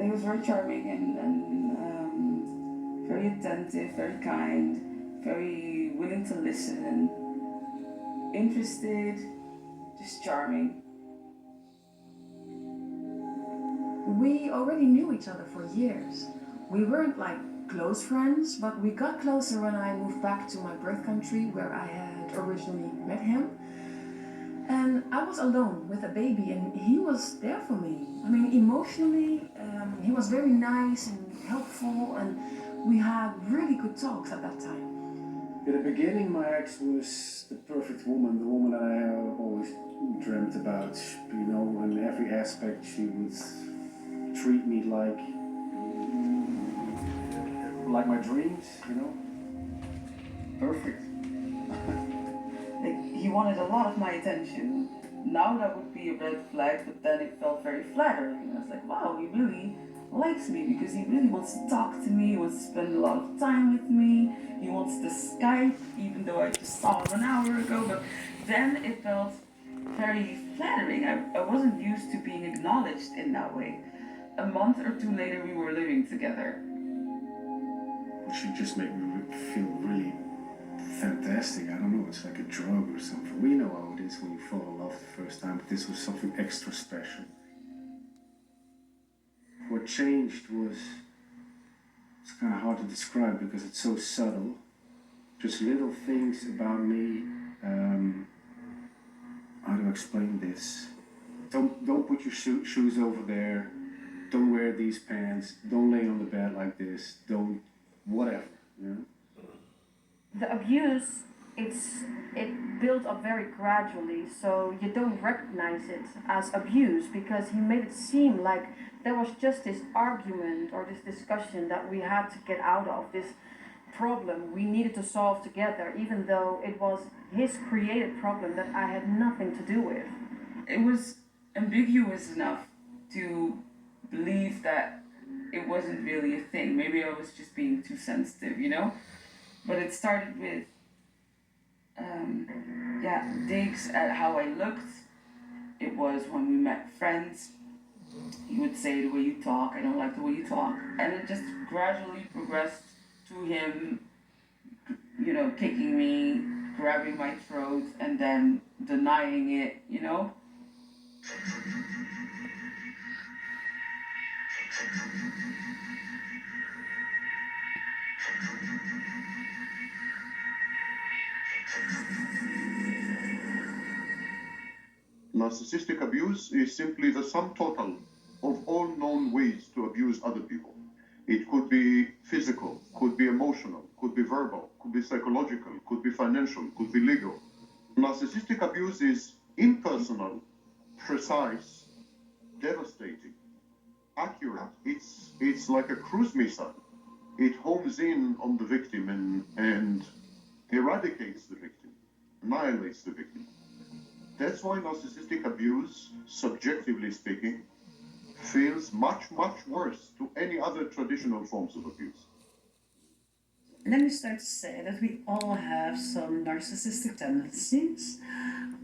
he was very charming and very attentive, very kind, very willing to listen, interested, just charming. We already knew each other for years. We weren't like close friends, but we got closer when I moved back to my birth country where I had originally met him. And I was alone with a baby and he was there for me. I mean, emotionally, he was very nice and helpful, and we had really good talks at that time. In the beginning, my ex was the perfect woman, the woman that I always dreamt about. You know, in every aspect, she would treat me like my dreams. You know, perfect. Like, he wanted a lot of my attention. Now that would be a red flag, but then it felt very flattering. I was like, wow, he really likes me because he really wants to talk to me, he wants to spend a lot of time with me, he wants to Skype, even though I just saw him an hour ago, but then it felt very flattering. I wasn't used to being acknowledged in that way. A month or two later, we were living together. She just made me feel really fantastic. I don't know, it's like a drug or something. We know how it is when you fall in love the first time, but this was something extra special. What changed was, it's kind of hard to describe because it's so subtle. Just little things about me. How do I explain this? Don't put your shoes over there. Don't wear these pants. Don't lay on the bed like this. Don't, whatever, you know? The abuse, it built up very gradually, so you don't recognize it as abuse because he made it seem like there was just this argument or this discussion that we had to get out of, this problem we needed to solve together, even though it was his created problem that I had nothing to do with. It was ambiguous enough to believe that it wasn't really a thing. Maybe I was just being too sensitive, you know? But it started with, digs at how I looked. It was when we met friends. He would say, the way you talk, I don't like the way you talk. And it just gradually progressed to him, you know, kicking me, grabbing my throat, and then denying it, you know? Narcissistic abuse is simply the sum total of all known ways to abuse other people. It could be physical, could be emotional, could be verbal, could be psychological, could be financial, could be legal. Narcissistic abuse is impersonal, precise, devastating, accurate. It's like a cruise missile. It homes in on the victim and eradicates the victim, annihilates the victim. That's why narcissistic abuse, subjectively speaking, feels much, much worse to any other traditional forms of abuse. Let me start to say that we all have some narcissistic tendencies,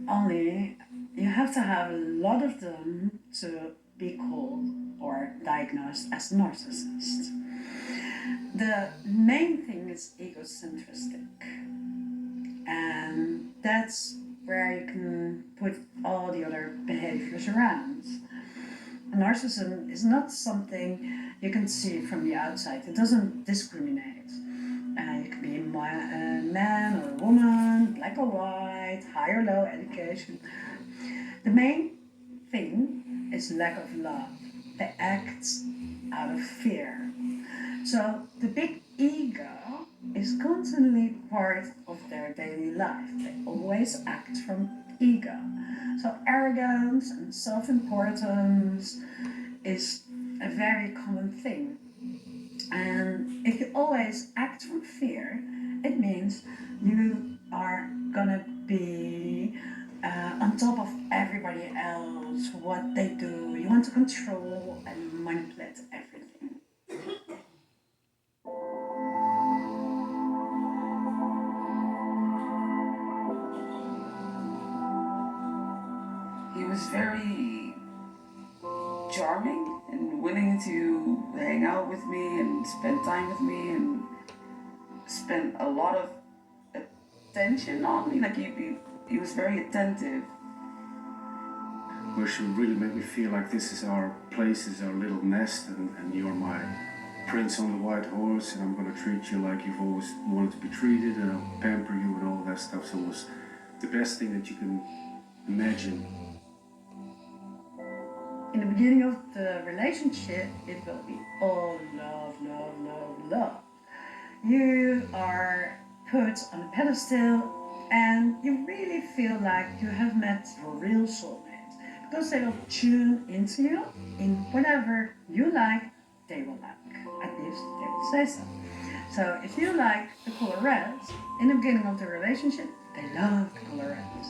only you have to have a lot of them to be called or diagnosed as a narcissist. The main thing is egocentristic, and that's where you can put all the other behaviors around. Narcissism is not something you can see from the outside. It doesn't discriminate. You can be a man or a woman, black or white, high or low education. The main thing is lack of love. They act out of fear. So the big ego is constantly part of their daily life. They always act from ego. So arrogance and self-importance is a very common thing. And if you always act from fear, it means you are gonna be on top of everybody else, what they do. You want to control and manipulate everything. He was very charming and willing to hang out with me and spend time with me and spend a lot of attention on me. Like he was very attentive. Where she would really make me feel like this is our place, this is our little nest, and you're my prince on the white horse, and I'm gonna treat you like you've always wanted to be treated, and I'll pamper you and all that stuff. So it was the best thing that you can imagine. In the beginning of the relationship, it will be all love, love, love, love. You are put on a pedestal and you really feel like you have met your real soulmate. Because they will tune into you in whatever you like, they will like. At least they will say so. So if you like the color red, in the beginning of the relationship, they love the color red.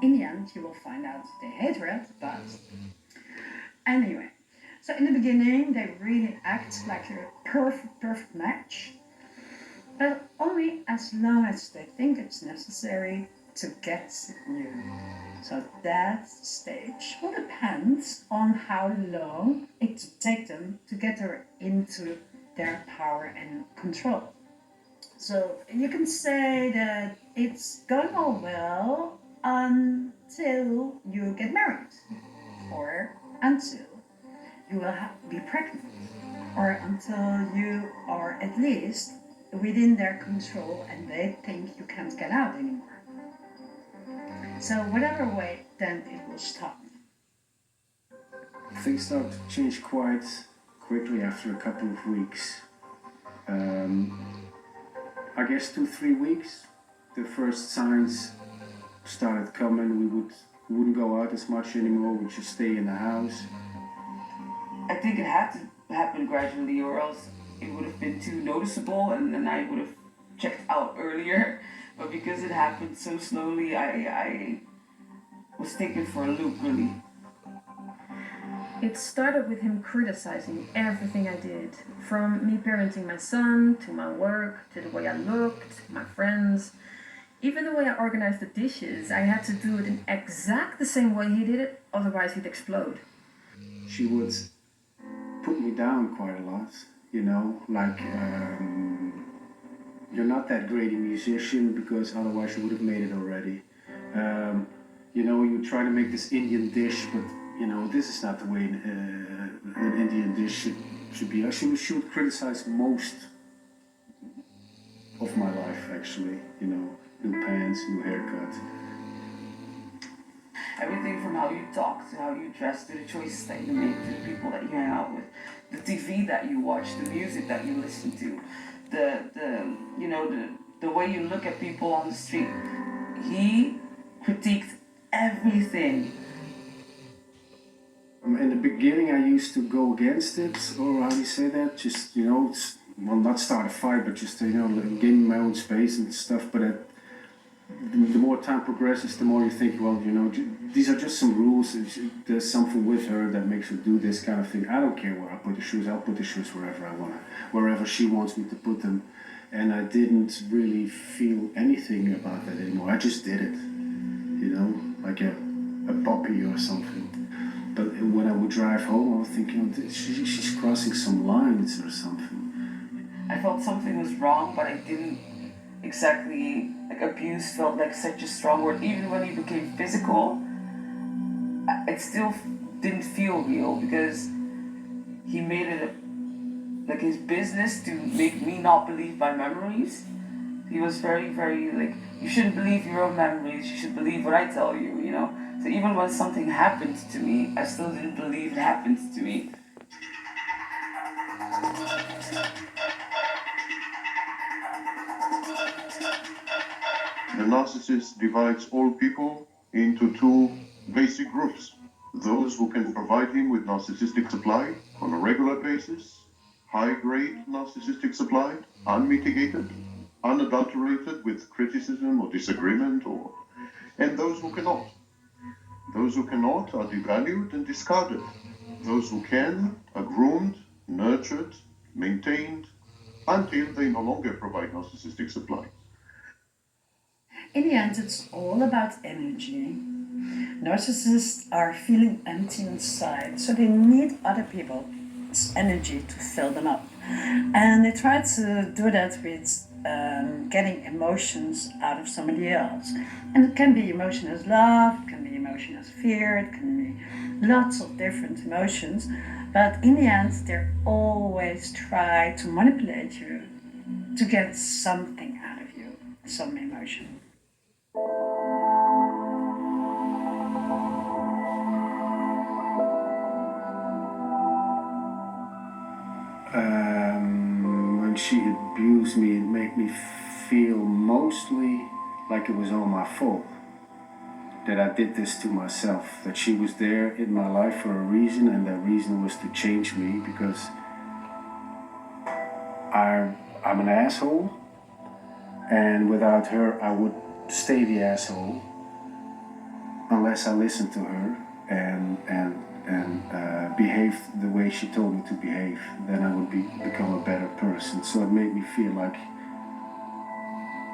In the end, you will find out they hate red, but anyway. So in the beginning, they really act like you're a perfect match. But only as long as they think it's necessary to get you. So that stage will depend on how long it will take them to get her into their power and control. So you can say that it's going all well until you get married, or until you will be pregnant, or until you are at least within their control and they think you can't get out anymore. So whatever way, then it will stop. Things start to change quite quickly after a couple of weeks. I guess 2-3 weeks, the first signs started coming. We wouldn't go out as much anymore. We'd just stay in the house. I think it had to happen gradually, or else it would have been too noticeable, and then I would have checked out earlier. But because it happened so slowly, I was taken for a loop, really. It started with him criticizing everything I did, from me parenting my son, to my work, to the way I looked, my friends. Even the way I organized the dishes, I had to do it in exact the same way he did it, otherwise he'd explode. She would put me down quite a lot, you know, like, you're not that great a musician because otherwise you would have made it already. You know, you try to make this Indian dish, but you know, this is not the way an Indian dish should be. She would criticize most of my life, actually. You know, new pants, new haircut. Everything from how you talk to how you dress to the choices that you make to the people that you hang out with, the TV that you watch, the music that you listen to, the way you look at people on the street. He critiqued everything. In the beginning, I used to go against it, or how do you say that? Just, you know, well, not start a fight, but just, you know, gain my own space and stuff. But the more time progresses, the more you think, well, you know, these are just some rules. There's something with her that makes her do this kind of thing. I don't care where I put the shoes. I'll put the shoes wherever I want, wherever she wants me to put them. And I didn't really feel anything about that anymore. I just did it, you know, like a puppy or something. But when I would drive home, I was thinking, she's crossing some lines or something. I felt something was wrong, but I didn't exactly, like, abuse felt like such a strong word. Even when he became physical, it still didn't feel real, because he made it like his business to make me not believe my memories. He was very, very like, you shouldn't believe your own memories, you should believe what I tell you, you know? So even when something happened to me, I still didn't believe it happened to me. The narcissist divides all people into two basic groups. Those who can provide him with narcissistic supply on a regular basis, high-grade narcissistic supply, unmitigated, unadulterated with criticism or disagreement, and those who cannot. Those who cannot are devalued and discarded. Those who can are groomed, nurtured, maintained, until they no longer provide narcissistic supply. In the end, it's all about energy. Narcissists are feeling empty inside, so they need other people's energy to fill them up. And they try to do that with getting emotions out of somebody else. And it can be emotion as love, it can be emotion as fear, it can be lots of different emotions. But in the end, they always try to manipulate you to get something out of you, some emotion. When she abused me, it made me feel mostly like it was all my fault. That I did this to myself. That she was there in my life for a reason, and that reason was to change me because I'm an asshole, and without her I would stay the asshole unless I listened to her and behaved the way she told me to behave. Then I would become a better person. So it made me feel like,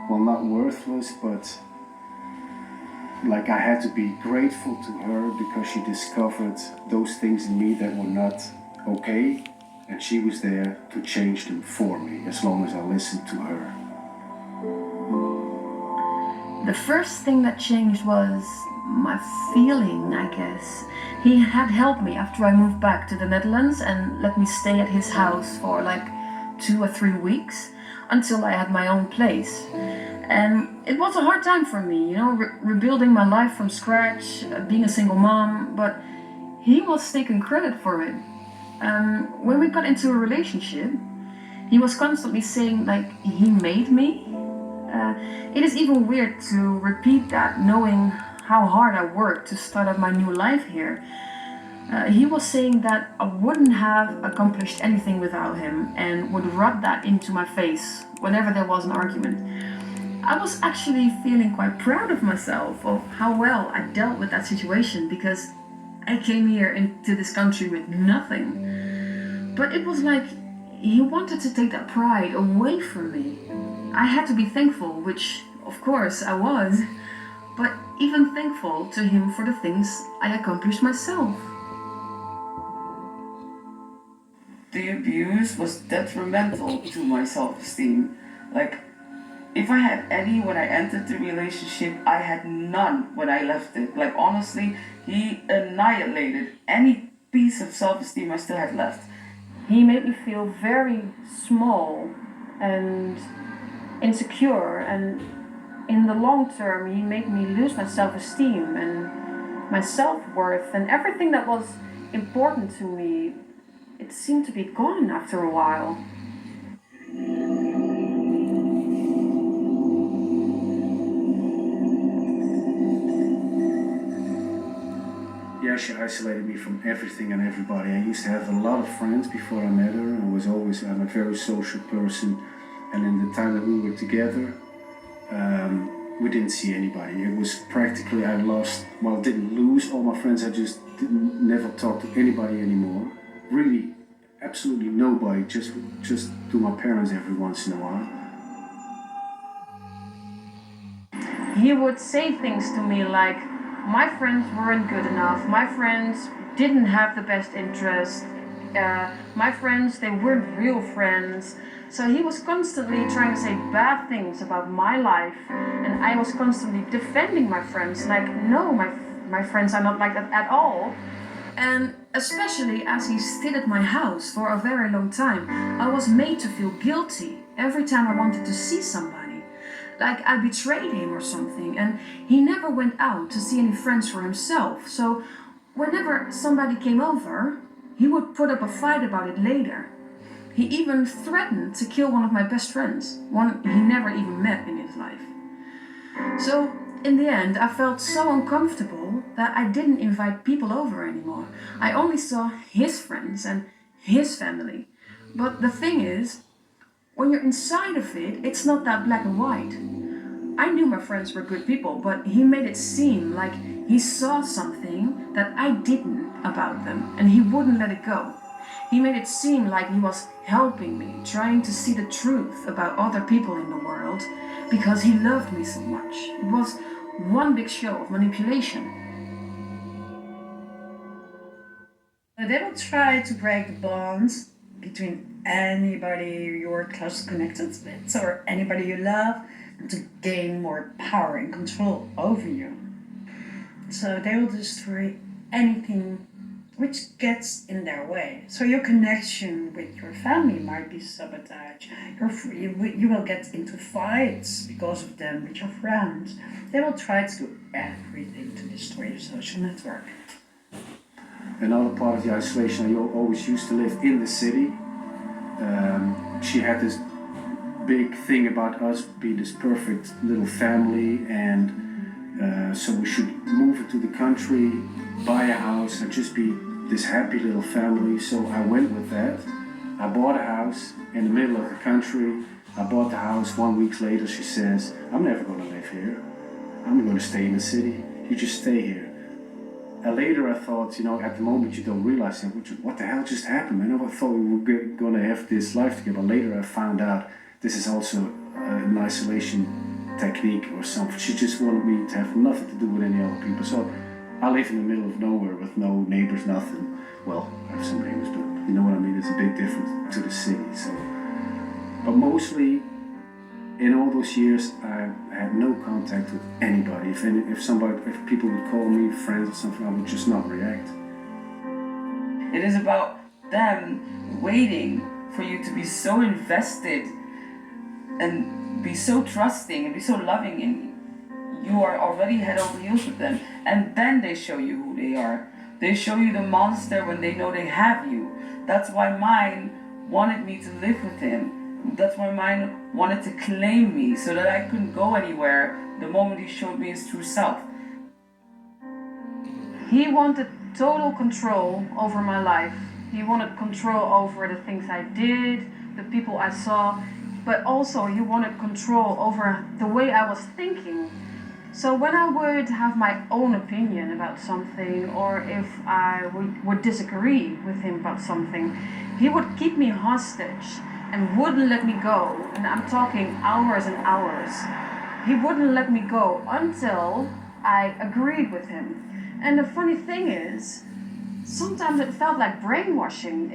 well, not worthless, but like I had to be grateful to her because she discovered those things in me that were not okay, and she was there to change them for me as long as I listened to her. The first thing that changed was my feeling, I guess. He had helped me after I moved back to the Netherlands and let me stay at his house for like 2 or 3 weeks until I had my own place. And it was a hard time for me, you know, rebuilding my life from scratch, being a single mom, but he was taking credit for it. When we got into a relationship, he was constantly saying like he made me. It is even weird to repeat that, knowing how hard I worked to start up my new life here. He was saying that I wouldn't have accomplished anything without him and would rub that into my face whenever there was an argument. I was actually feeling quite proud of myself, of how well I dealt with that situation, because I came here into this country with nothing. But it was like he wanted to take that pride away from me. I had to be thankful, which of course I was, but even thankful to him for the things I accomplished myself. The abuse was detrimental to my self-esteem. Like, if I had any when I entered the relationship, I had none when I left it. Like, honestly, he annihilated any piece of self-esteem I still had left. He made me feel very small and insecure, and in the long term he made me lose my self-esteem and my self-worth, and everything that was important to me, it seemed to be gone after a while. Yeah, she isolated me from everything and everybody. I used to have a lot of friends before I met her. I'm a very social person. And in the time that we were together, we didn't see anybody. It was practically, didn't lose all my friends. I just never talked to anybody anymore. Really, absolutely nobody, just to my parents every once in a while. He would say things to me like, my friends weren't good enough, my friends didn't have the best interest, my friends, they weren't real friends. So he was constantly trying to say bad things about my life, and I was constantly defending my friends, like, no, my friends are not like that at all. And especially as he stayed at my house for a very long time, I was made to feel guilty every time I wanted to see somebody. Like I betrayed him or something, and he never went out to see any friends for himself. So whenever somebody came over, he would put up a fight about it later. He even threatened to kill one of my best friends, one he never even met in his life. So in the end, I felt so uncomfortable that I didn't invite people over anymore. I only saw his friends and his family. But the thing is, when you're inside of it, it's not that black and white. I knew my friends were good people, but he made it seem like he saw something that I didn't about them, and he wouldn't let it go. He made it seem like he was helping me, trying to see the truth about other people in the world, because he loved me so much. It was one big show of manipulation. they will try to break the bonds between anybody you're close connected with or anybody you love, and to gain more power and control over you. So they will destroy anything which gets in their way. So your connection with your family might be sabotaged. You will get into fights because of them with your friends. They will try to do everything to destroy your social network. Another part of the isolation, I always used to live in the city. She had this big thing about us being this perfect little family, and so we should move into the country, buy a house, and just be this happy little family. So I went with that. I bought a house in the middle of the country. I bought the house. 1 week later, she says, "I'm never going to live here. I'm going to stay in the city. You just stay here." And later I thought, at the moment you don't realize what the hell just happened, man. I thought we were going to have this life together. Later I found out this is also an isolation technique or something. She just wanted me to have nothing to do with any other people. So I live in the middle of nowhere with no neighbors, nothing. Well, I have some neighbors, but you know what I mean? It's a big difference to the city. So, but mostly, in all those years, I had no contact with anybody. If people would call me friends or something, I would just not react. It is about them waiting for you to be so invested and be so trusting and be so loving, and you are already head over heels with them. And then they show you who they are. They show you the monster when they know they have you. That's why mine wanted me to live with him. That's why mine wanted to claim me so that I couldn't go anywhere the moment he showed me his true self. He wanted total control over my life. He wanted control over the things I did, the people I saw, but also he wanted control over the way I was thinking. So when I would have my own opinion about something, or if I would disagree with him about something, he would keep me hostage and wouldn't let me go. And I'm talking hours and hours. He wouldn't let me go until I agreed with him. And the funny thing is, sometimes it felt like brainwashing.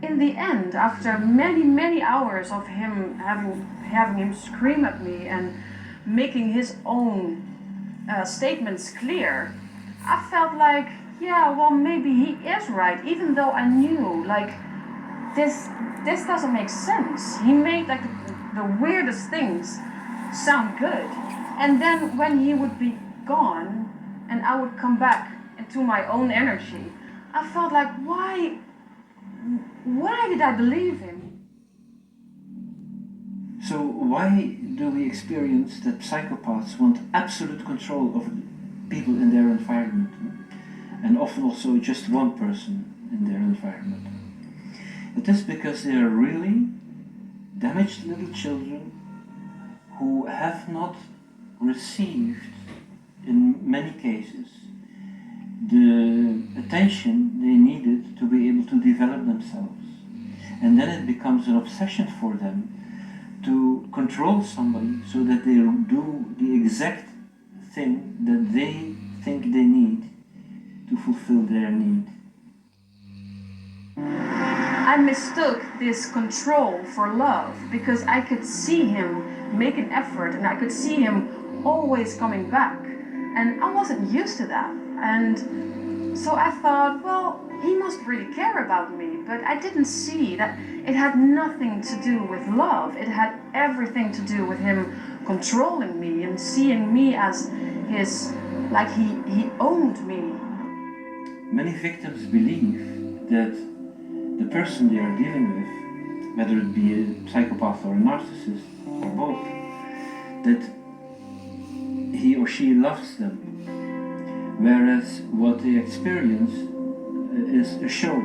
In the end, after many, many hours of him having him scream at me and making his own statements clear, I felt like, yeah, well, maybe he is right, even though I knew, like, this doesn't make sense. He made like the weirdest things sound good. And then when he would be gone and I would come back into my own energy, I felt like, why did I believe him? So why do we experience that psychopaths want absolute control over people in their environment, and often also just one person in their environment? It is because they are really damaged little children who have not received, in many cases, the attention they needed to be able to develop themselves. And then it becomes an obsession for them to control somebody so that they do the exact thing that they think they need to fulfill their need. I mistook this control for love because I could see him make an effort and I could see him always coming back. And I wasn't used to that. And so I thought, well, he must really care about me. But I didn't see that it had nothing to do with love. It had everything to do with him controlling me and seeing me as his, like he owned me. Many victims believe that the person they are dealing with, whether it be a psychopath or a narcissist or both, that he or she loves them, whereas what they experience is a show,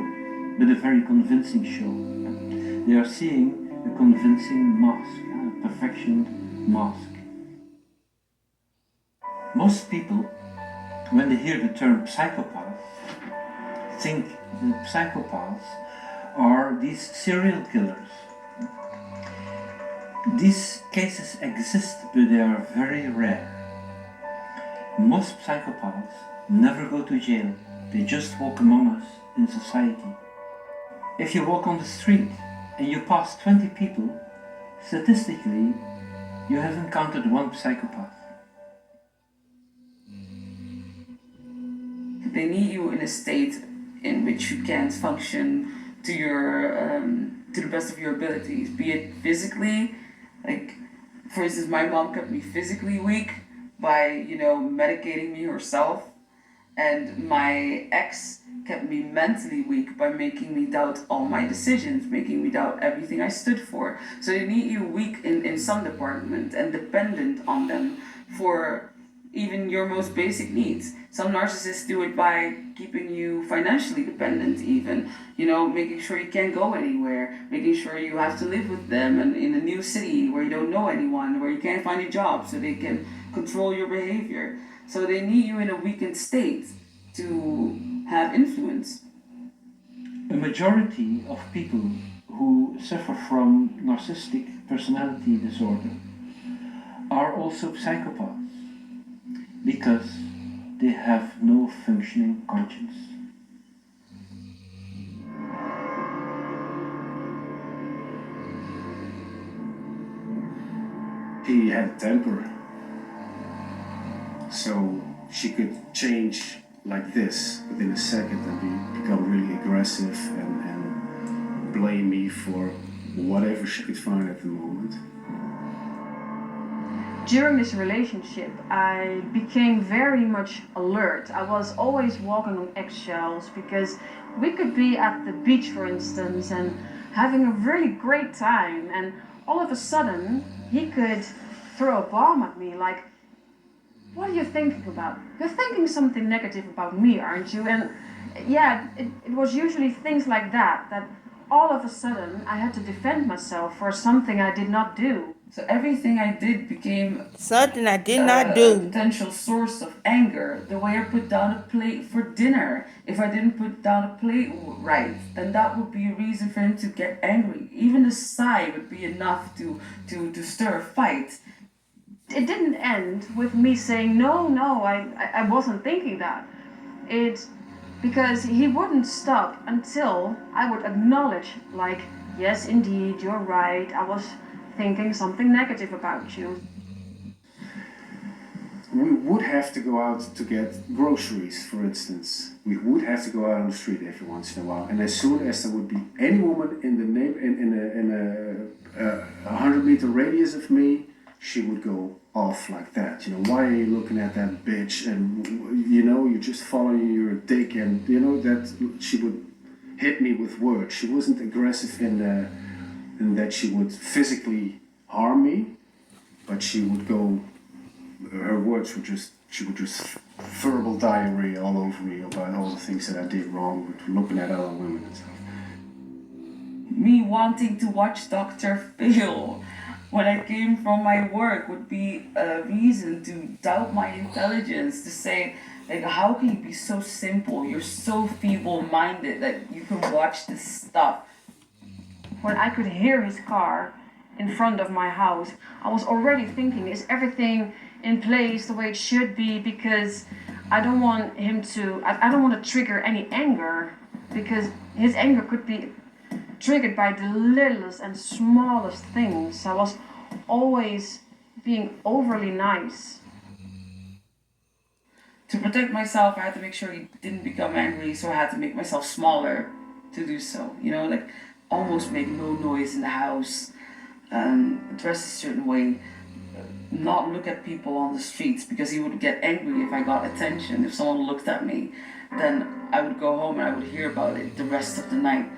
but a very convincing show. They are seeing a convincing mask, a perfection mask. Most people, when they hear the term psychopath, think that psychopaths are these serial killers. These cases exist, but they are very rare. Most psychopaths never go to jail. They just walk among us in society. If you walk on the street and you pass 20 people, statistically, you have encountered one psychopath. They need you in a state in which you can't function to to the best of your abilities, be it physically, like for instance, my mom kept me physically weak by medicating me herself, and my ex kept me mentally weak by making me doubt all my decisions, making me doubt everything I stood for. So they need you weak in some department and dependent on them for even your most basic needs. Some narcissists do it by keeping you financially dependent even, making sure you can't go anywhere, making sure you have to live with them and in a new city where you don't know anyone, where you can't find a job so they can control your behavior. So they need you in a weakened state to have influence. A majority of people who suffer from narcissistic personality disorder are also psychopaths because they have no functioning conscience. He had a temper, so she could change like this within a second and become really aggressive and blame me for whatever she could find at the moment. During this relationship, I became very much alert. I was always walking on eggshells because we could be at the beach, for instance, and having a really great time, and all of a sudden he could throw a bomb at me like, "What are you thinking about? You're thinking something negative about me, aren't you?" And yeah, it was usually things like that all of a sudden I had to defend myself for something I did not do. So everything I did became Something I did not do. a potential source of anger. The way I put down a plate for dinner. If I didn't put down a plate right, then that would be a reason for him to get angry. Even a sigh would be enough to stir a fight. It didn't end with me saying, no, I wasn't thinking that. Because he wouldn't stop until I would acknowledge, like, yes, indeed, you're right, I was thinking something negative about you. We would have to go out to get groceries, for instance. We would have to go out on the street every once in a while, and as soon as there would be any woman in the in a 100-meter radius of me, she would go off like that. Why are you looking at that bitch? And you're just following your dick, and that she would hit me with words. She wasn't aggressive in that she would physically harm me, but she would go. Her words were she would just verbal diarrhea all over me about all the things that I did wrong with looking at other women and stuff. Me wanting to watch Dr. Phil when I came from my work would be a reason to doubt my intelligence, to say, like, how can you be so simple? You're so feeble-minded that you can watch this stuff. When I could hear his car in front of my house, I was already thinking, is everything in place the way it should be? Because I don't want him to, I don't want to trigger any anger, because his anger could be triggered by the littlest and smallest things. I was always being overly nice. To protect myself, I had to make sure he didn't become angry, so I had to make myself smaller to do so. Like almost make no noise in the house, dress a certain way, not look at people on the streets, because he would get angry if I got attention. If someone looked at me, then I would go home and I would hear about it the rest of the night.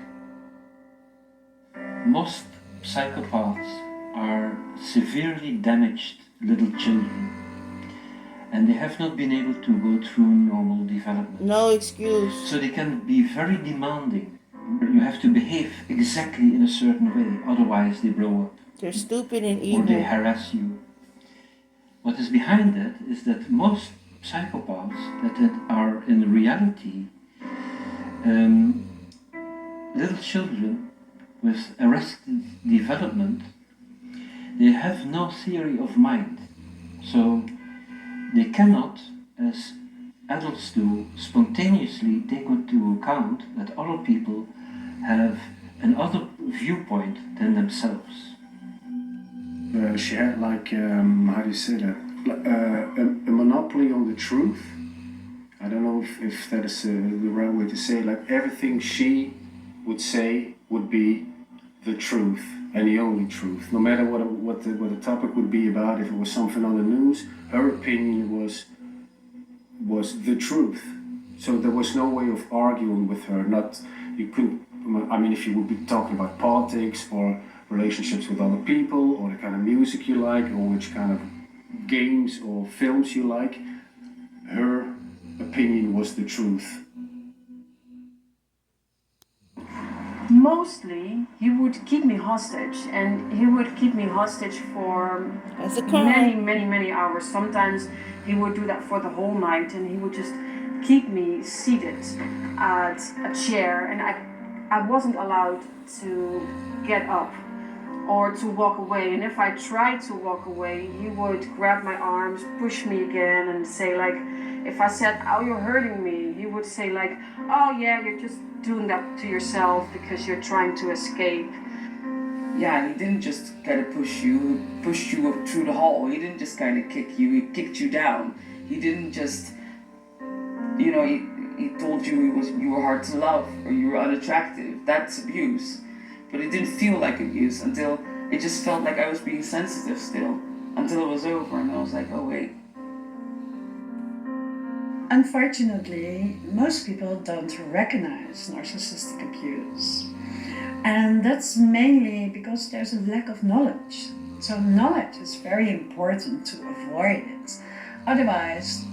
Most psychopaths are severely damaged little children, and they have not been able to go through normal development. No excuse. So they can be very demanding. You have to behave exactly in a certain way, otherwise they blow up. They're stupid and Or evil. they harass you. What is behind that is that most psychopaths that are in reality little children with arrested development, they have no theory of mind. So they cannot, as adults do spontaneously take into account that other people have another viewpoint than themselves. She had like, how do you say that? A monopoly on the truth. I don't know if that is the right way to say it. Like everything she would say would be the truth and the only truth. No matter what the topic would be about, if it was something on the news, her opinion was the truth. So there was no way of arguing with her. You couldn't. I mean, if you would be talking about politics or relationships with other people, or the kind of music you like, or which kind of games or films you like, her opinion was the truth. Mostly, he would keep me hostage, and he would keep me hostage for That's a many, crime. many hours. Sometimes he would do that for the whole night, and he would just keep me seated at a chair, and I wasn't allowed to get up or to walk away. And if I tried to walk away, he would grab my arms, push me again, and say like, if I said, "Oh, you're hurting me," he would say like, "Oh yeah, you're just doing that to yourself because you're trying to escape." Yeah, and he didn't just kind of push you up through the hall. He didn't just kind of kick you, he kicked you down. He didn't just, he told you you were hard to love or you were unattractive. That's abuse. But it didn't feel like abuse until it just felt like I was being sensitive still. Until it was over and I was like, oh wait. Unfortunately, most people don't recognize narcissistic abuse. And that's mainly because there's a lack of knowledge. So knowledge is very important to avoid it. Otherwise,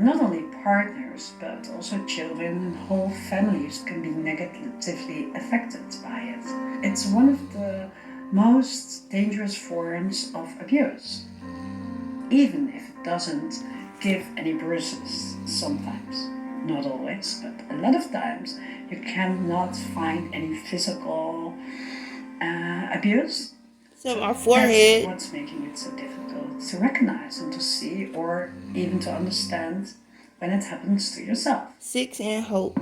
not only partners, but also children and whole families can be negatively affected by it. It's one of the most dangerous forms of abuse, even if it doesn't give any bruises sometimes. Not always, but a lot of times you cannot find any physical abuse. So our That's forehead. what's making it so difficult to recognize and to see, or even to understand when it happens to yourself. 6 and hope.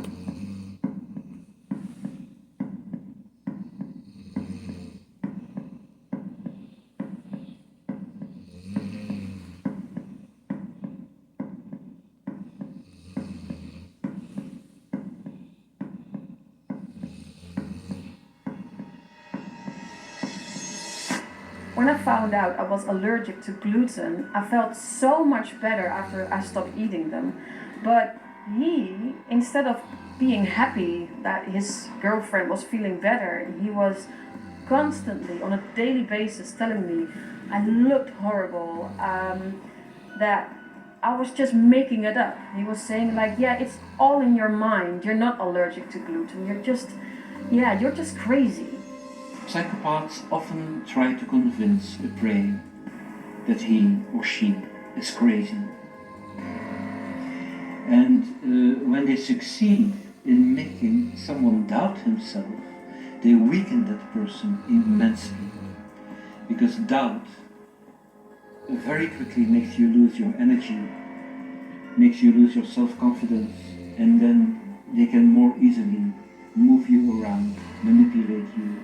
When I found out I was allergic to gluten, I felt so much better after I stopped eating them. But he, instead of being happy that his girlfriend was feeling better, he was constantly, on a daily basis, telling me I looked horrible, that I was just making it up. He was saying like, yeah, it's all in your mind. You're not allergic to gluten. You're just crazy. Psychopaths often try to convince a prey that he or she is crazy. And when they succeed in making someone doubt himself, they weaken that person immensely. Because doubt very quickly makes you lose your energy, makes you lose your self-confidence, and then they can more easily move you around, manipulate you,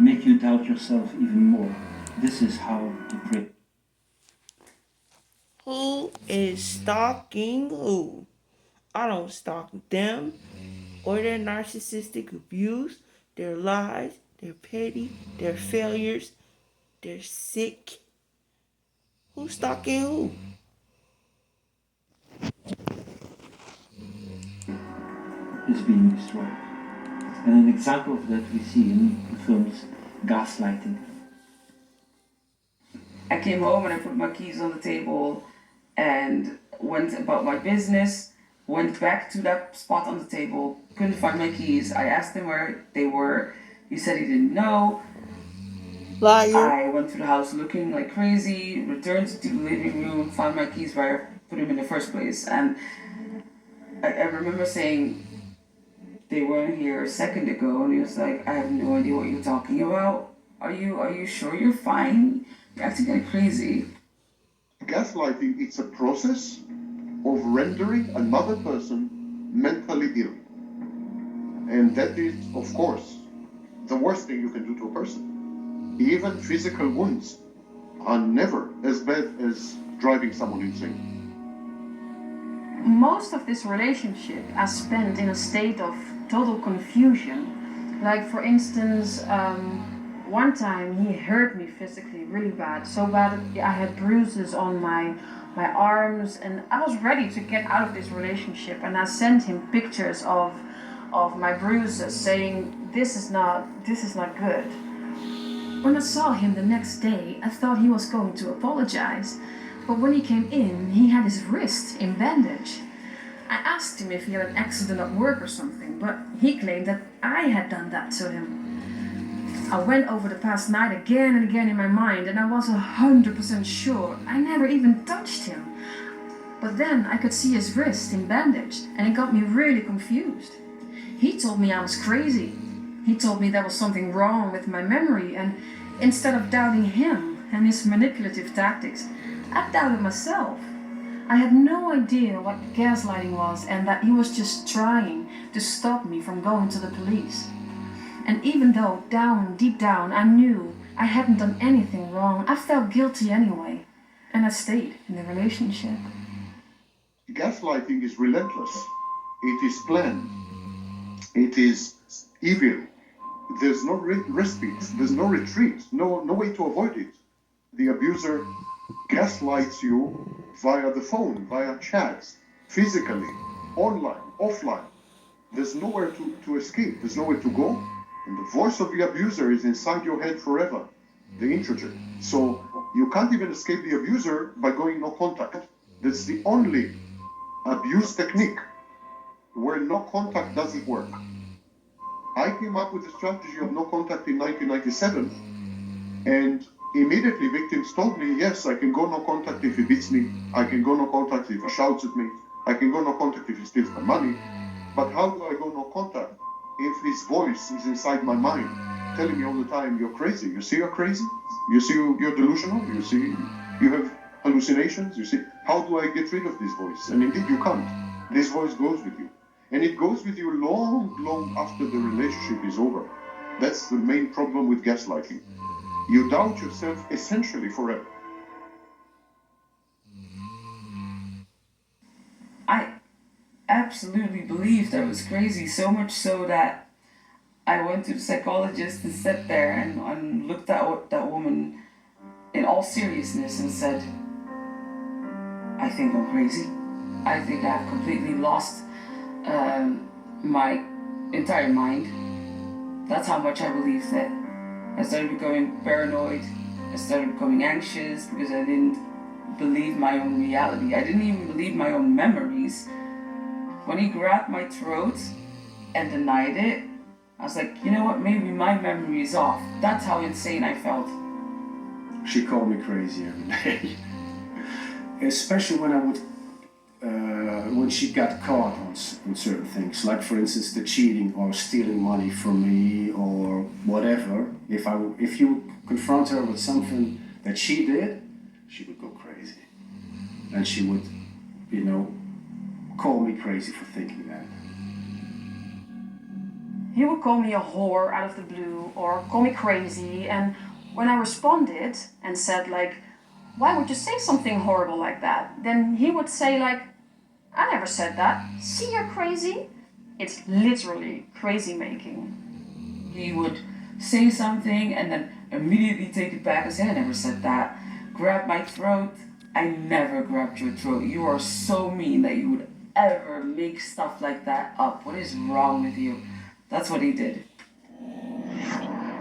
make you doubt yourself even more. This is how to pray. Who is stalking who? I don't stalk them or their narcissistic abuse, their lies, their petty, their failures, their sick. Who's stalking who? Is being destroyed. And an example of that we see in the films Gaslighting. I came home and I put my keys on the table and went about my business, went back to that spot on the table, couldn't find my keys. I asked him where they were. He said he didn't know. Liar. I went through the house looking like crazy, returned to the living room, found my keys where I put them in the first place. And I remember saying, they weren't here a second ago, and he was like, I have no idea what you're talking about. Are you sure you're fine? You're acting like crazy. Gaslighting, it's a process of rendering another person mentally ill. And that is, of course, the worst thing you can do to a person. Even physical wounds are never as bad as driving someone insane. Most of this relationship I spent in a state of total confusion. Like, for instance, one time he hurt me physically really bad, so bad that I had bruises on my arms, and I was ready to get out of this relationship, and I sent him pictures of my bruises saying this is not good. When I saw him the next day, I thought he was going to apologize, but when he came in, he had his wrist in bandage. I asked him if he had an accident at work or something, but he claimed that I had done that to him. I went over the past night again and again in my mind, and I was 100% sure I never even touched him. But then I could see his wrist in bandage, and it got me really confused. He told me I was crazy. He told me there was something wrong with my memory, and instead of doubting him and his manipulative tactics, I doubted myself. I had no idea what gaslighting was, and that he was just trying to stop me from going to the police. And even though deep down, I knew I hadn't done anything wrong, I felt guilty anyway, and I stayed in the relationship. Gaslighting is relentless. It is planned. It is evil. There's no respite. There's no retreat. No way to avoid it. The abuser gaslights you via the phone, via chats, physically, online, offline. There's nowhere to escape. There's nowhere to go. And the voice of the abuser is inside your head forever, the introjet. So you can't even escape the abuser by going no contact. That's the only abuse technique where no contact doesn't work. I came up with the strategy of no contact in 1997, and immediately victims told me, yes, I can go no contact if he beats me, I can go no contact if he shouts at me, I can go no contact if he steals my money, but how do I go no contact if his voice is inside my mind, telling me all the time, you're crazy, you see you're crazy, you see you're delusional, you see you have hallucinations, you see, how do I get rid of this voice? And indeed you can't. This voice goes with you. And it goes with you long after the relationship is over. That's the main problem with gaslighting. You doubt yourself essentially forever. I absolutely believed I was crazy, so much so that I went to the psychologist and sat there and looked at that woman in all seriousness and said, I think I'm crazy. I think I've completely lost my entire mind. That's how much I believed it. I started becoming paranoid. I started becoming anxious because I didn't believe my own reality. I didn't even believe my own memories. When he grabbed my throat and denied it, I was like, you know what, maybe my memory is off. That's how insane I felt. She called me crazy every day. Especially when I would, when she got caught on certain things, like for instance the cheating or stealing money from me or whatever. If you confront her with something that she did, she would go crazy, and she would, call me crazy for thinking that. He would call me a whore out of the blue, or call me crazy, and when I responded and said like, why would you say something horrible like that? Then he would say like, I never said that. See, you're crazy? It's literally crazy making. He would say something and then immediately take it back and say, I never said that. Grab my throat. I never grabbed your throat. You are so mean that you would ever make stuff like that up. What is wrong with you? That's what he did.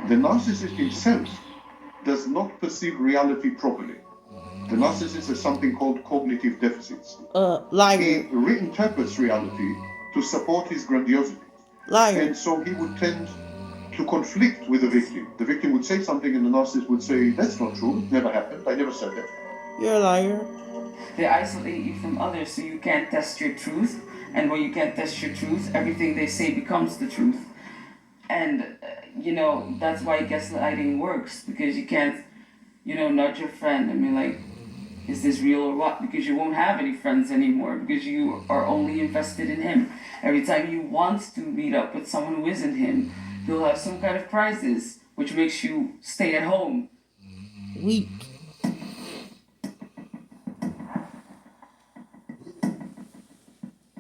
The narcissist himself does not perceive reality properly. The narcissist has something called cognitive deficits. Liar. He reinterprets reality to support his grandiosity. Liar. And so he would tend to conflict with the victim. The victim would say something and the narcissist would say, that's not true, it never happened, I never said that. You're a liar. They isolate you from others so you can't test your truth. And when you can't test your truth, everything they say becomes the truth. And, that's why gaslighting works. Because you can't, nudge your friend and be like, is this real or what? Because you won't have any friends anymore because you are only invested in him. Every time you want to meet up with someone who isn't him, he'll have some kind of crisis, which makes you stay at home. Weak.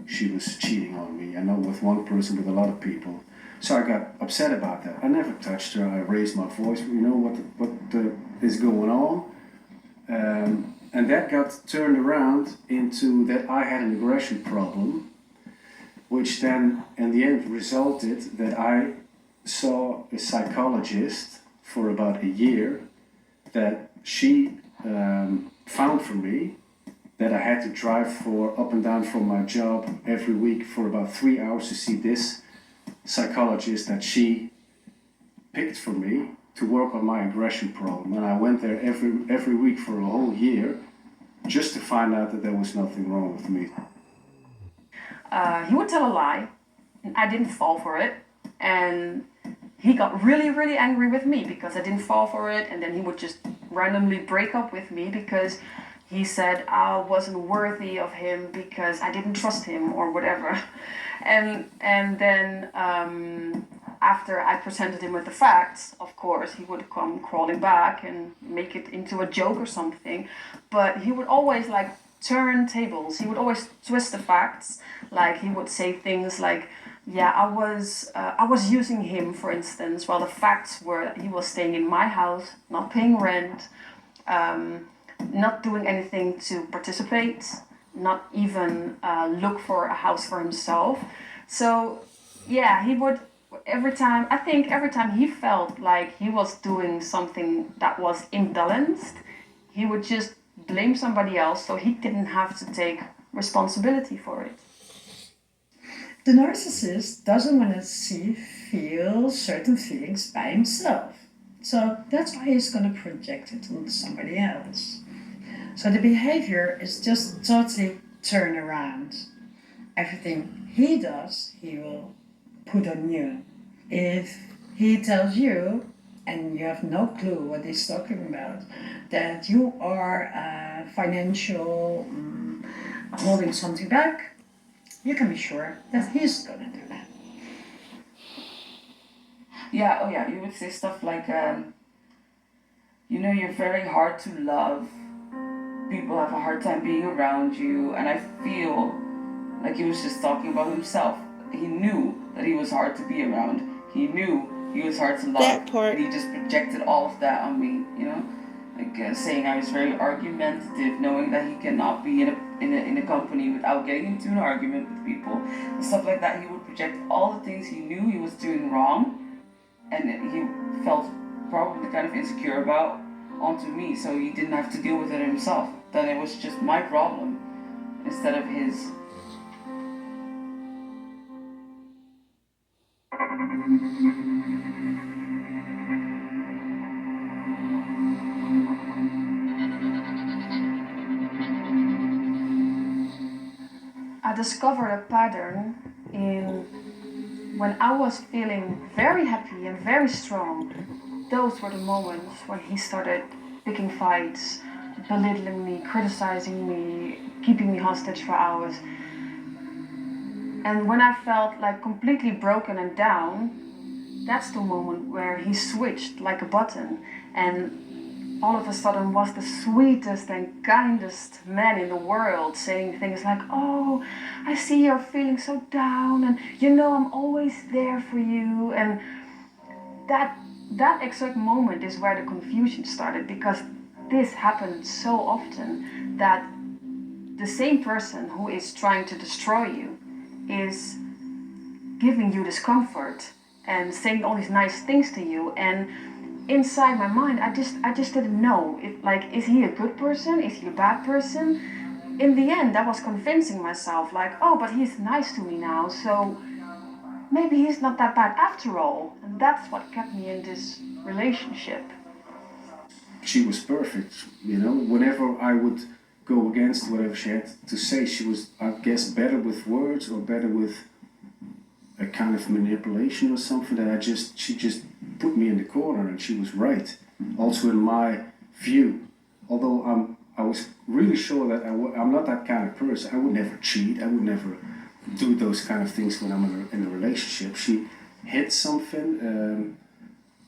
She was cheating on me, and not with one person, with a lot of people. So I got upset about that. I never touched her. I raised my voice. You know what is going on, and that got turned around into that I had an aggression problem, which then in the end resulted that I saw a psychologist for about a year that she found for me, that I had to drive for up and down from my job every week for about 3 hours to see this psychologist that she picked for me to work on my aggression problem. And I went there every week for a whole year just to find out that there was nothing wrong with me. He would tell a lie, and I didn't fall for it. And he got really, really angry with me because I didn't fall for it. And then he would just randomly break up with me because he said I wasn't worthy of him because I didn't trust him or whatever. And then after I presented him with the facts, of course, he would come crawling back and make it into a joke or something. But he would always like turn tables. He would always twist the facts. Like he would say things like, yeah, I was using him, for instance, while the facts were that he was staying in my house, not paying rent, not doing anything to participate, not even look for a house for himself. So yeah, he would every time he felt like he was doing something that was imbalanced, he would just blame somebody else so he didn't have to take responsibility for it. The narcissist doesn't want to feel certain feelings by himself. So that's why he's going to project it onto somebody else. So the behavior is just totally turn around. Everything he does, he will put on you. If he tells you, and you have no clue what he's talking about, that you are financial, holding something back, you can be sure that he's gonna do that. Yeah, oh yeah, you would say stuff like, you're very hard to love. People have a hard time being around you, and I feel like he was just talking about himself. He knew that he was hard to be around. He knew he was hard to love. That part. And he just projected all of that on me, like saying I was very argumentative, knowing that he cannot be in a company without getting into an argument with people and stuff like that. He would project all the things he knew he was doing wrong, and he felt probably kind of insecure about onto me, so he didn't have to deal with it himself. Then it was just my problem instead of his. I discovered a pattern in when I was feeling very happy and very strong. Those were the moments when he started picking fights, belittling me, criticizing me, keeping me hostage for hours. And when I felt like completely broken and down, that's the moment where he switched like a button and all of a sudden was the sweetest and kindest man in the world, saying things like, oh, I see you're feeling so down, and I'm always there for you. And that exact moment is where the confusion started, because this happened so often that the same person who is trying to destroy you is giving you discomfort and saying all these nice things to you. And inside my mind, I just didn't know if, like, is he a good person? Is he a bad person? In the end, I was convincing myself, like, oh, but he's nice to me now, so maybe he's not that bad after all. And that's what kept me in this relationship. She was perfect, whenever I would go against whatever she had to say, she was, I guess, better with words or better with a kind of manipulation or something that she just put me in the corner, and she was right. Also in my view, although I was really sure that I'm not that kind of person. I would never cheat. I would never do those kind of things when I'm in a relationship. She hit something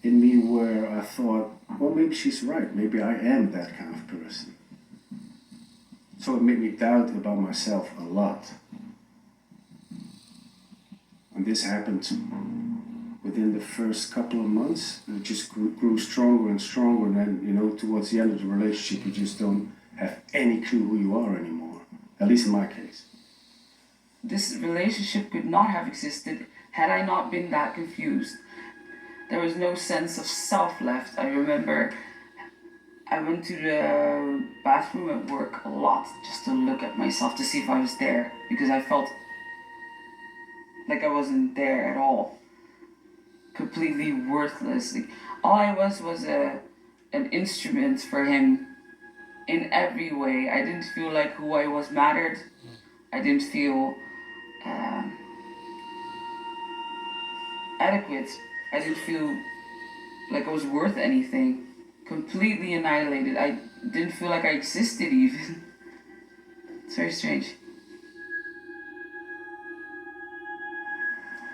in me where I thought, well, maybe she's right. Maybe I am that kind of person. So it made me doubt about myself a lot. And this happened within the first couple of months. It just grew stronger and stronger. And then, you know, towards the end of the relationship, you just don't have any clue who you are anymore. At least in my case. This relationship could not have existed had I not been that confused. There was no sense of self left. I remember I went to the bathroom at work a lot just to look at myself to see if I was there, because I felt like I wasn't there at all. Completely worthless. Like, all I was an instrument for him in every way. I didn't feel like who I was mattered. I didn't feel adequate. I didn't feel like I was worth anything. Completely annihilated. I didn't feel like I existed even. It's very strange.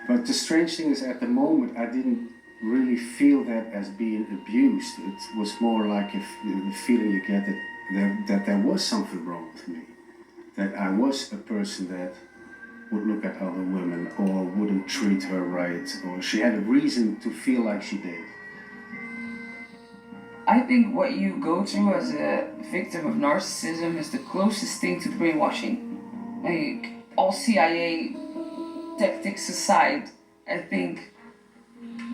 But the strange thing is, at the moment, I didn't really feel that as being abused. It was more like if the feeling you get that there was something wrong with me. That I was a person that would look at other women or wouldn't treat her right, or she had a reason to feel like she did. I think what you go through as a victim of narcissism is the closest thing to brainwashing. Like, all CIA tactics aside, I think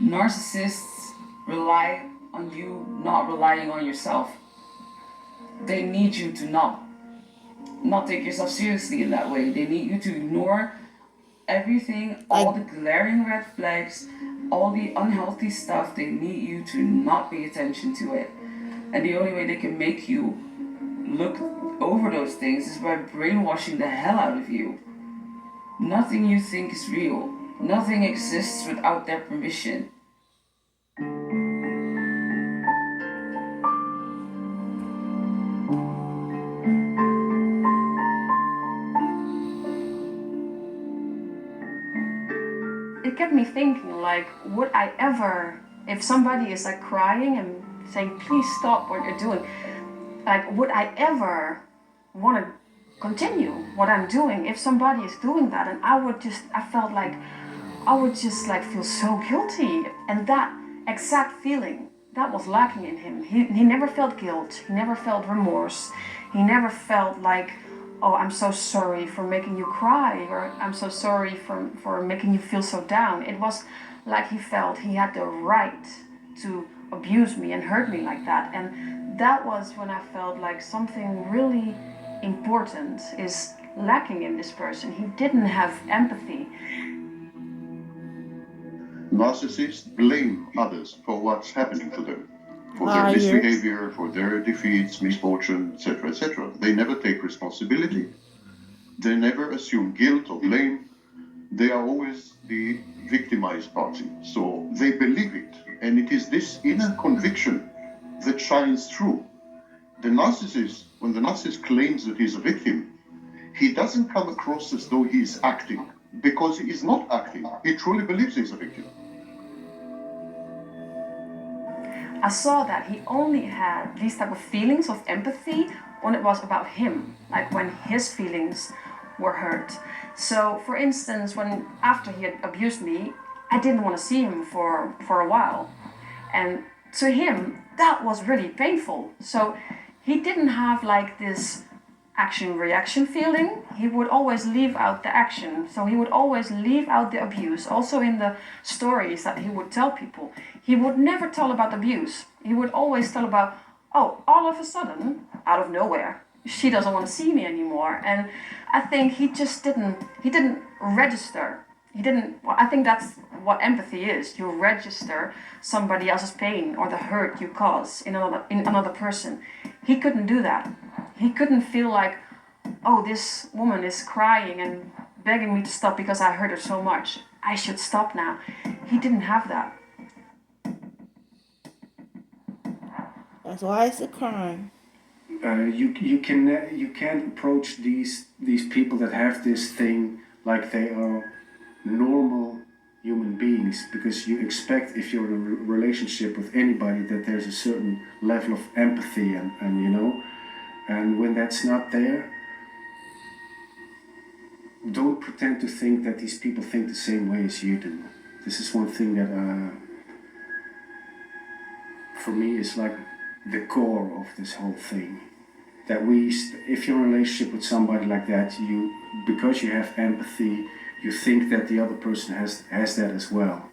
narcissists rely on you not relying on yourself. They need you to not take yourself seriously in that way. They need you to ignore everything, all the glaring red flags, all the unhealthy stuff. They need you to not pay attention to it. And the only way they can make you look over those things is by brainwashing the hell out of you. Nothing you think is real. Nothing exists without their permission. It kept me thinking, like, would I ever, if somebody is like crying and saying, please stop what you're doing, like, would I ever want to continue what I'm doing if somebody is doing that? And I felt like I would just like feel so guilty. And that exact feeling, that was lacking in him. He never felt guilt. He never felt remorse. He never felt like, oh, I'm so sorry for making you cry, or I'm so sorry for making you feel so down. It was like he felt he had the right to abuse me and hurt me like that. And that was when I felt like something really important is lacking in this person. He didn't have empathy. Narcissists blame others for what's happening to them, for their Liars. misbehavior, for their defeats, misfortune, etc., etc. They never take responsibility. They never assume guilt or blame. They are always the victimized party. So they believe it. And it is this inner conviction that shines through. The narcissist, when the narcissist claims that he's a victim, he doesn't come across as though he's acting, because he is not acting. He truly believes he's a victim. I saw that he only had these type of feelings of empathy when it was about him, like when his feelings were hurt. So, for instance, when after he had abused me, I didn't want to see him for a while. And to him, that was really painful. So he didn't have like this action-reaction feeling. He would always leave out the action. So he would always leave out the abuse. Also in the stories that he would tell people, he would never tell about abuse. He would always tell about, oh, all of a sudden, out of nowhere, she doesn't want to see me anymore. And I think he didn't register. I think that's what empathy is. You register somebody else's pain or the hurt you cause in another person. He couldn't do that. He couldn't feel like, oh, this woman is crying and begging me to stop because I hurt her so much. I should stop now. He didn't have that. That's why it's a crime. you can't approach these people that have this thing like they are normal human beings, because you expect, if you're in a relationship with anybody, that there's a certain level of empathy and you know, and when that's not there, don't pretend to think that these people think the same way as you do. This is one thing that for me is like the core of this whole thing. That if you're in a relationship with somebody like that, because you have empathy, you think that the other person has that as well.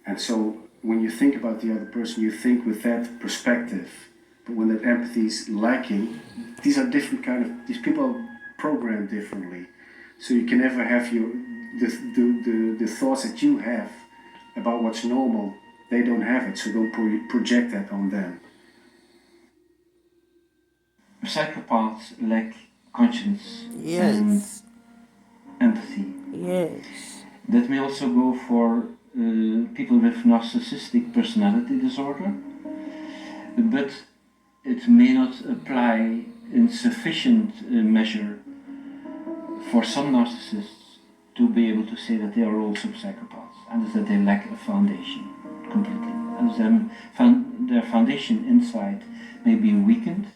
And so when you think about the other person, you think with that perspective. But when that empathy is lacking, these are different these people are programmed differently. So you can never have the thoughts that you have about what's normal. They don't have it, so don't project that on them. Psychopaths lack conscience and empathy. Yes. That may also go for people with narcissistic personality disorder, but it may not apply in sufficient measure for some narcissists to be able to say that they are also psychopaths, and that they lack a foundation completely. And their foundation inside may be weakened,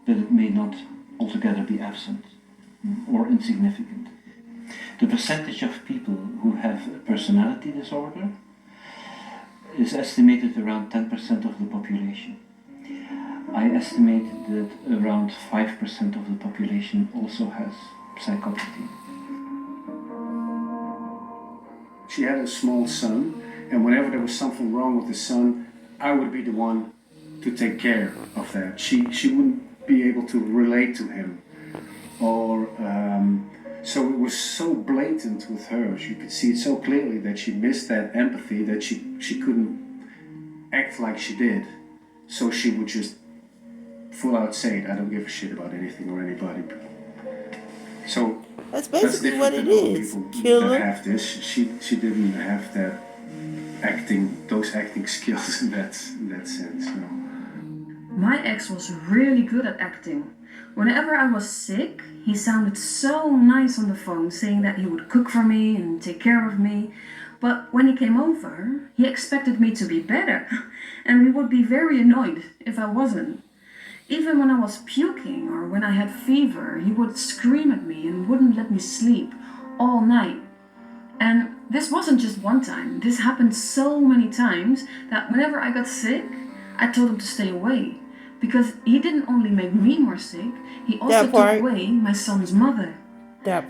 but it may not altogether be absent or insignificant. The percentage of people who have a personality disorder is estimated around 10% of the population. I estimate that around 5% of the population also has psychopathy. She had a small son, and whenever there was something wrong with the son, I would be the one to take care of that. She wouldn't be able to relate to him, or so it was so blatant with her. You could see it so clearly that she missed that empathy, that she couldn't act like she did. So she would just full out say it, I don't give a shit about anything or anybody. So that's basically what it is. Killer. That have this. She didn't have those acting skills in that sense. No. My ex was really good at acting. Whenever I was sick, he sounded so nice on the phone, saying that he would cook for me and take care of me. But when he came over, he expected me to be better, and he would be very annoyed if I wasn't. Even when I was puking or when I had fever, he would scream at me and wouldn't let me sleep all night. And this wasn't just one time. This happened so many times that whenever I got sick, I told him to stay away. Because he didn't only make me more sick, he also took away my son's mother.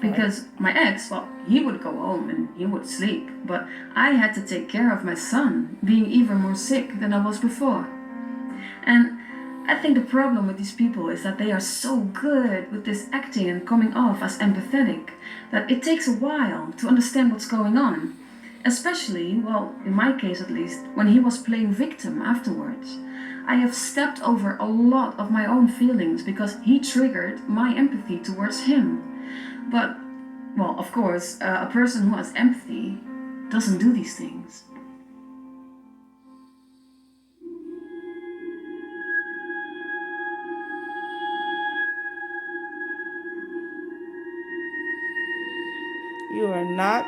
Because my ex, well, he would go home and he would sleep. But I had to take care of my son, being even more sick than I was before. And I think the problem with these people is that they are so good with this acting and coming off as empathetic that it takes a while to understand what's going on. Especially, well, in my case at least, when he was playing victim afterwards. I have stepped over a lot of my own feelings because he triggered my empathy towards him. But, well, of course, a person who has empathy doesn't do these things. You are not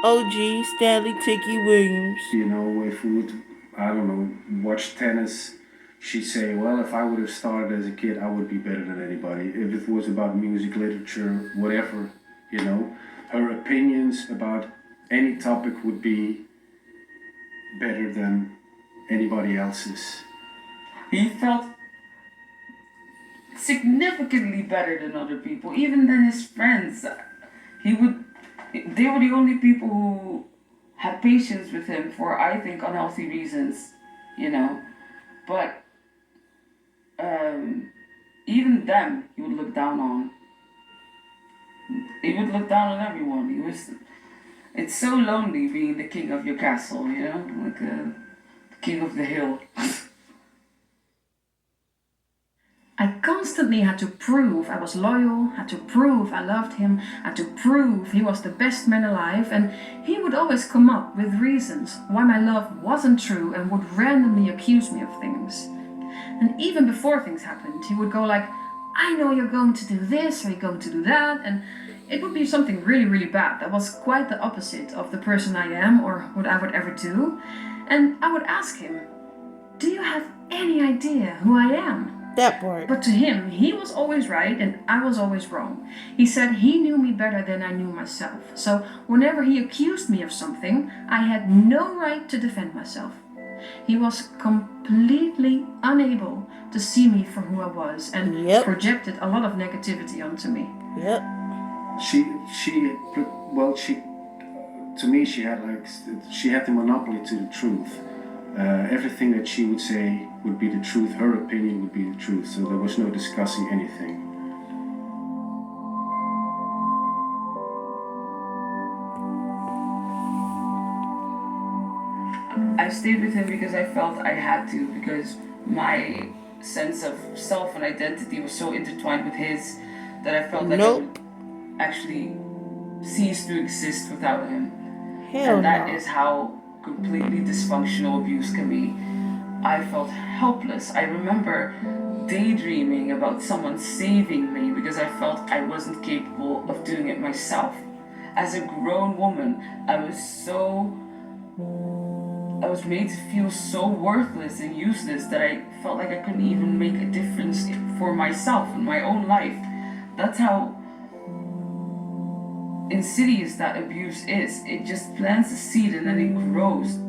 OG Stanley Tiki Williams. You know, if we would, I don't know, watch tennis, she'd say, well, if I would have started as a kid, I would be better than anybody. If it was about music, literature, whatever, you know, her opinions about any topic would be better than anybody else's. He felt significantly better than other people, even than his friends. They were the only people who had patience with him for, I think, unhealthy reasons, you know. But even them, he would look down on. He would look down on everyone. It's so lonely being the king of your castle, you know, like the king of the hill. I constantly had to prove I was loyal, had to prove I loved him, had to prove he was the best man alive, and he would always come up with reasons why my love wasn't true and would randomly accuse me of things. And even before things happened, he would go like, I know you're going to do this or you're going to do that, and it would be something really, really bad. That was quite the opposite of the person I am or what I would ever do. And I would ask him, do you have any idea who I am? That part. But to him, he was always right and I was always wrong. He said he knew me better than I knew myself. So whenever he accused me of something, I had no right to defend myself. He was completely unable to see me for who I was and Yep. projected a lot of negativity onto me. Yep. To me, she had the monopoly to the truth. Everything that she would say would be the truth. Her opinion would be the truth. So there was no discussing anything. I stayed with him because I felt I had to, because my sense of self and identity was so intertwined with his that I felt like I would actually cease to exist without him. Hell And that no. is how completely dysfunctional abuse can be. I felt helpless. I remember daydreaming about someone saving me because I felt I wasn't capable of doing it myself. As a grown woman, I was made to feel so worthless and useless that I felt like I couldn't even make a difference for myself in my own life. That's how insidious that abuse is. It just plants a seed and then it grows.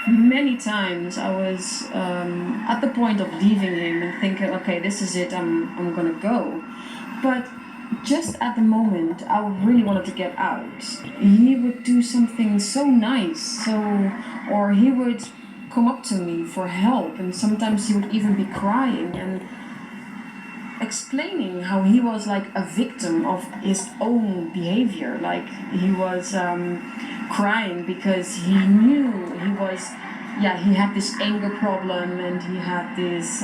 Many times I was at the point of leaving him and thinking, okay, this is it, I'm gonna go. But just at the moment, I really wanted to get out. He would do something so nice, or he would come up to me for help, and sometimes he would even be crying and explaining how he was like a victim of his own behavior. Like he was crying because he knew he had this anger problem and he had this,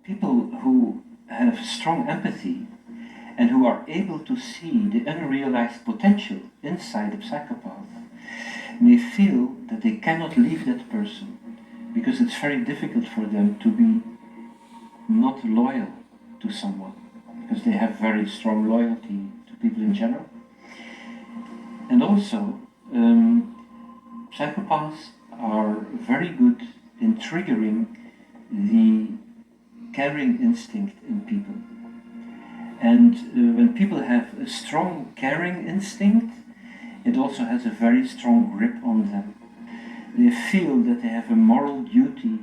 People who have strong empathy and who are able to see the unrealized potential inside a psychopath may feel that they cannot leave that person because it's very difficult for them to be not loyal to someone, because they have very strong loyalty to people in general. And also, psychopaths are very good in triggering the caring instinct in people. And when people have a strong caring instinct, it also has a very strong grip on them. They feel that they have a moral duty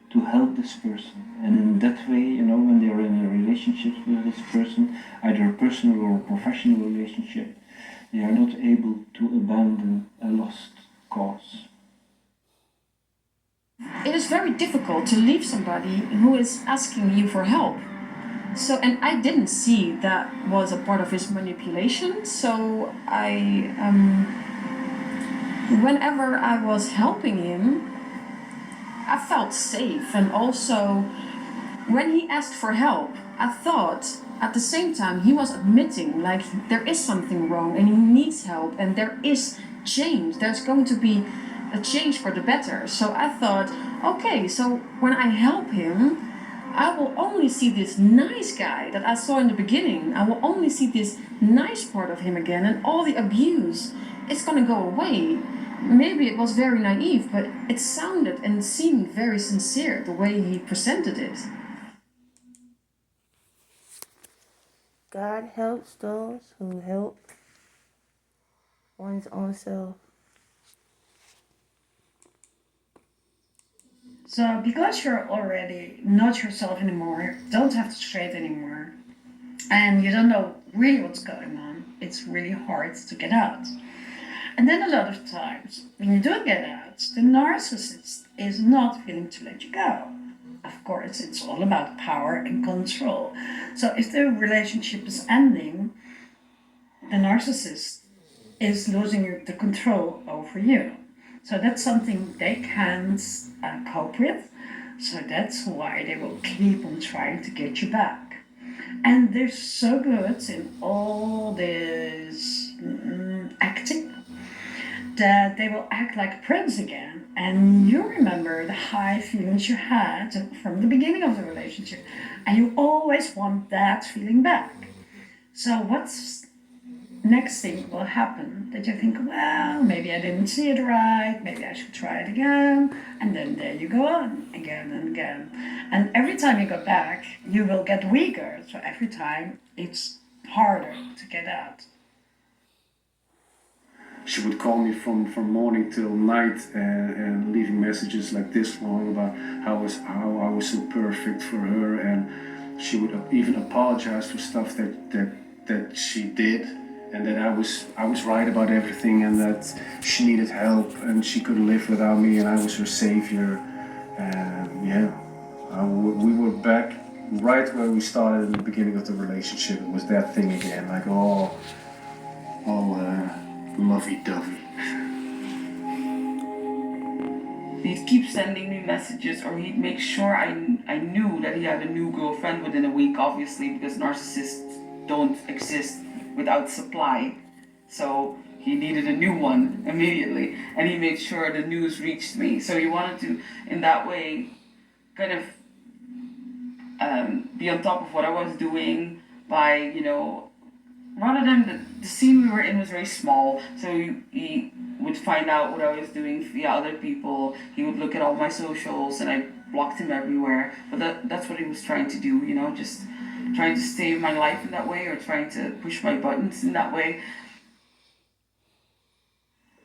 to help this person. And in that way, when they are in a relationship with this person, either a personal or a professional relationship, they are not able to abandon a lost cause. it is very difficult to leave somebody who is asking you for help. So, and I didn't see that was a part of his manipulation. So whenever I was helping him, I felt safe. And also, when he asked for help, I thought at the same time he was admitting like there is something wrong and he needs help and there is change. There's going to be a change for the better. So I thought, okay, so when I help him, I will only see this nice guy that I saw in the beginning. I will only see this nice part of him again, and all the abuse is gonna go away. Maybe it was very naive, but it sounded and seemed very sincere the way he presented it. God helps those who help one's own self. So because you're already not yourself anymore, don't have to straight anymore, and you don't know really what's going on, it's really hard to get out. And then a lot of times, when you do get out, the narcissist is not willing to let you go. of course, it's all about power and control. So if the relationship is ending, the narcissist is losing the control over you. So that's something they can't cope with. So that's why they will keep on trying to get you back. And they're so good in all this acting that they will act like a prince again. And you remember the high feelings you had from the beginning of the relationship. And you always want that feeling back. So what's next thing will happen that you think, well, maybe I didn't see it right, maybe I should try it again, and then there you go on again and again. And every time you go back, you will get weaker. So every time it's harder to get out. She would call me from morning till night and leaving messages like this long about how I was so perfect for her, and she would even apologize for stuff that she did, and that I was right about everything, and that she needed help and she couldn't live without me, and I was her savior. And we were back right where we started in the beginning of the relationship. It was that thing again, like all lovey-dovey. He'd keep sending me messages, or he'd make sure I knew that he had a new girlfriend within a week, obviously, because narcissists don't exist without supply. So he needed a new one immediately, and he made sure the news reached me. So he wanted to, in that way, kind of be on top of what I was doing by, rather than the scene we were in was very small, so he would find out what I was doing via other people. He would look at all my socials, and I blocked him everywhere. But that's what he was trying to do, just trying to stay in my life in that way, or trying to push my buttons in that way.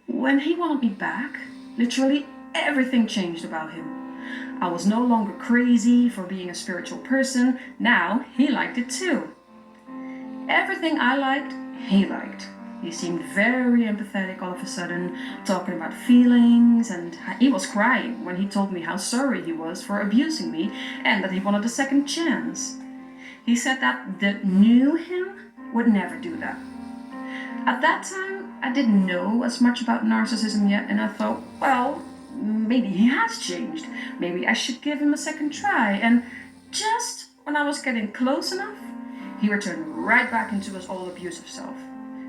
When he wanted me back, literally everything changed about him. I was no longer crazy for being a spiritual person. Now he liked it too. Everything I liked, he liked. He seemed very empathetic all of a sudden, talking about feelings, and he was crying when he told me how sorry he was for abusing me and that he wanted a second chance. He said that the new him would never do that. At that time, I didn't know as much about narcissism yet, and I thought, well, maybe he has changed. Maybe I should give him a second try. And just when I was getting close enough, he returned right back into his old abusive self.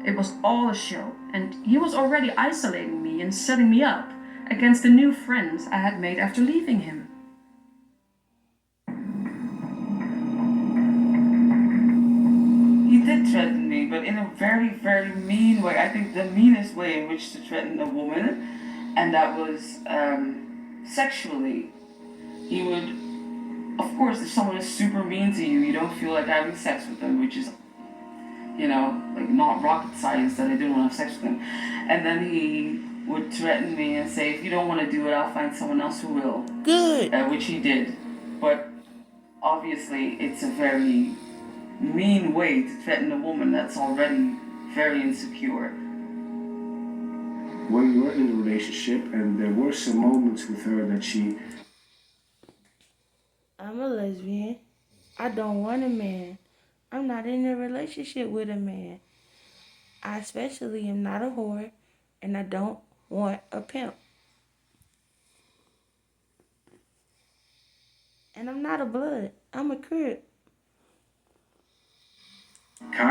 It was all a show, and he was already isolating me and setting me up against the new friends I had made after leaving him. He did threaten me, but in a very, very mean way. I think the meanest way in which to threaten a woman, and that was sexually. He would, of course, if someone is super mean to you, you don't feel like having sex with them, which is, like not rocket science that I didn't want to have sex with him. And then he would threaten me and say, if you don't want to do it, I'll find someone else who will. Good. Which he did. But obviously, it's a very mean way to threaten a woman that's already very insecure. When we were in the relationship, and there were some moments with her that she... I'm a lesbian. I don't want a man. I'm not in a relationship with a man. I especially am not a whore, and I don't want a pimp. And I'm not a blood. I'm a crip.